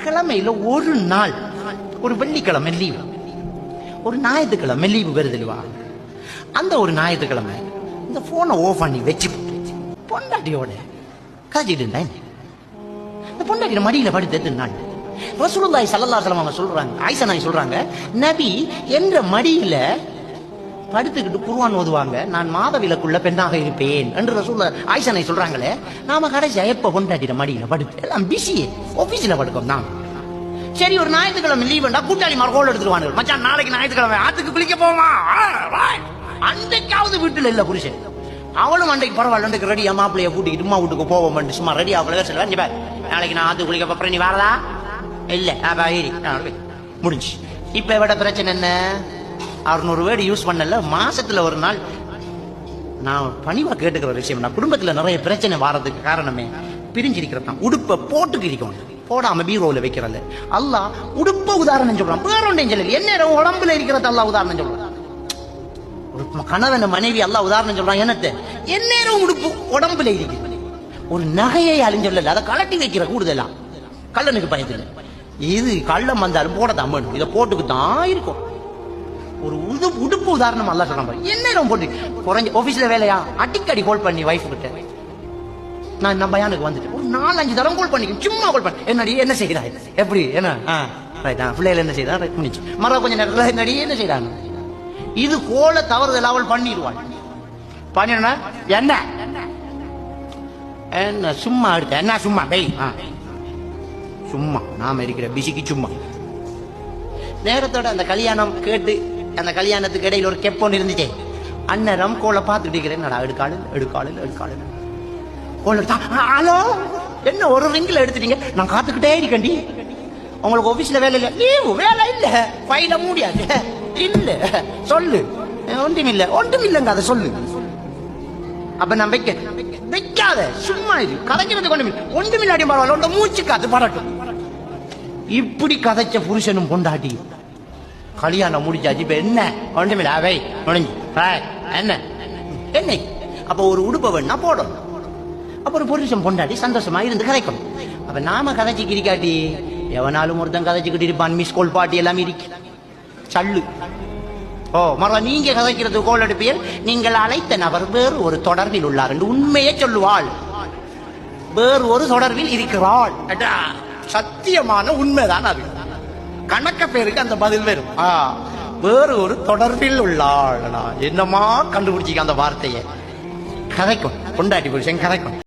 கிழமையில ஒரு நாள், ஒரு வெள்ளிக்கிழமை லீவு, ஒரு ஞாயிற்றுக்கிழமை லீவு வருதுல்வா. அந்த ஒரு ஞாயிற்றுக்கிழமை இந்த போனை ஓஃப் பண்ணி வச்சு பொண்டாட்டியோட கதைச்சிட்டு இருந்தேன். இந்த பொண்டாட்டியோட மடியில படுத்து நான் ரசூலுல்லாஹி ஸல்லல்லாஹு அலைஹி வஸல்லம் சொல்றாங்க, ஆயிஷா நாயகி சொல்றாங்க, நபி என்ற மடியில படுத்துக்கிட்டு குர்ஆன் ஓதுவாங்க, நான் மாதவிலக்குள்ள பெண்ணாக இருப்பேன் என்று ரசூலுல்லாஹி ஆயிஷா நாயகி சொல்றாங்களே. நாம கடைசியா எப்ப பொண்டாட்டியோட மடியில படுத்து எல்லாம் பிஸி, ஆபீஸ்ல படுக்கோம் நான். சரி, ஒரு ஞாயிற்றுக்கிழமை லீவுண்டா கூட்டாளி மரகோல் எடுத்துருவாங்க, மச்சான் நாளைக்கு ஞாயிற்றுக்கிழமை ஆத்துக்கு குளிக்க போமா. அன்றைக்காவது வீட்டுல இல்ல புருஷன், அவளும் அன்றைக்கு பரவாயில்ல, அன்றைக்கு ரெடியா மாப்பிள்ளைய கூட்டிக்கிட்டு அம்மா வீட்டுக்கு போவோம், சும்மா ரெடி ஆகல சொல்லுவேன், நாளைக்கு நான் ஆத்து குளிக்க போறேன், நீ வரதா இல்ல முடிஞ்சு. இப்ப விட பிரச்சனை என்ன, 600 வேர்டு யூஸ் பண்ணல, மாசத்துல ஒரு நாள். நான் பணிவா கேட்டுக்கிற விஷயம், நான் குடும்பத்துல நிறைய பிரச்சனை வாரதுக்கு காரணமே பிரிஞ்சிருக்கிறதா. உடுப்ப போட்டுக்கு இருக்கணும், போடாம பீரோல வைக்கிறல்ல. அல்லாஹ் உடுப்ப உதாரணம் சொல்றான், வேற ஒன்றையும் சொல்லல. என்ன உடம்புல இருக்கிறது அல்லாஹ் உதாரணம் சொல்றான். ஒரு கணவன் மனைவி அல்லாஹ் உதாரணம் சொல்றான், என்னத்த எந்நேரம் உடுப்பு உடம்புல இருக்கு. ஒரு நகையை அழிஞ்சொல்ல, அதை கலட்டி வைக்கிற கூடுதலா கள்ளனுக்கு பயத்துல. இது கள்ளம் வந்தாலும் போடத்தான் வேணும், இதை போட்டுக்கு தான் இருக்கும். ஒரு உடுப்பு உதாரணம் அல்லாஹ் சொல்றான், எந்நேரம் போட்டு குறைஞ்ச ஆபீஸ்ல வேலையா அடிக்கடி கால் பண்ணி வைஃப் கிட்ட, நான் நம்ம பயானுக்கு வந்துட்டு ஒரு 4-5 தரம் கால் பண்ணி சும்மா கால் பண்ணி, என்னடி என்ன செய்யறாங்க, எப்படி என்ன பிள்ளைகள் என்ன செய்யறா முடிச்சு மர கொஞ்சம் நேரத்தில் என்னடி என்ன செய்யறாங்க. இது கோல தவறுதல் அவள் பண்ணிடுவாள். பண்ணினா என்ன என்ன சும்மா எடுத்த என்ன சும்மா பை சும்மா நாம இருக்கிற பிசிக்கு சும்மா. நேரத்தோட அந்த கல்யாணம் கேட்டு, அந்த கல்யாணத்துக்கு இடையில ஒரு கெப்பொன்னு இருந்துச்சே, அந்நேரம் கோலை பார்த்துட்டு இருக்கிறேன், எடுக்காளு ஹலோ என்ன ஒரு ரிங்கில் எடுத்துட்டீங்க, நான் காத்துக்கிட்டே இருக்கேன்டி, உங்களுக்கு ஆபீஸ்ல வேலை இல்ல, லீவு வேலை இல்ல, ஃபைல முடியாது இல்ல, சொல்லு ஒன்றுமில்லைங்க, அதை சொல்லு. அப்ப நான் வைக்காத சும்மா இது கதைக்கிறது ஒன்றுமில்லாடி பரவாயில்ல, ஒன்று மூச்சு காத்து படட்டும். இப்படி கதைச்ச புருஷனும் பொண்டாட்டி கல்யாணம் முடிச்சாச்சு. இப்ப என்ன ஒன்றுமில்ல அவை முடிஞ்சு என்ன என்ன. அப்ப ஒரு உடுப்ப வேணா போடும், அப்புறம் புருஷன் பொண்டாட்டி சந்தோஷமா இருந்து கதைக்கணும். அப்ப நாம கதைச்சிக்கு இருக்காட்டி எவனாலும் ஒருத்தன் கதைச்சுக்கிட்டு இருப்பான், மிஸ் கோல் பாட்டி எல்லாம் இருக்கு சல்லு. மறுவா நீங்க கதைக்கிறது கோல் எடுப்பீர், நீங்கள் அழைத்த நபர் வேறு ஒரு தொடர்பில் உள்ளார் என்று உண்மையே சொல்லுவாள், வேறு ஒரு தொடர்பில் இருக்கிறாள். சத்தியமான உண்மைதான் அது, கணக்க பேருக்கு அந்த பதில் வரும், வேறு ஒரு தொடர்பில் உள்ளாள். என்னமா கண்டுபிடிச்சிக்க அந்த வார்த்தையை, கதைக்கும் பொண்டாட்டி புருஷன் கதைக்கும்.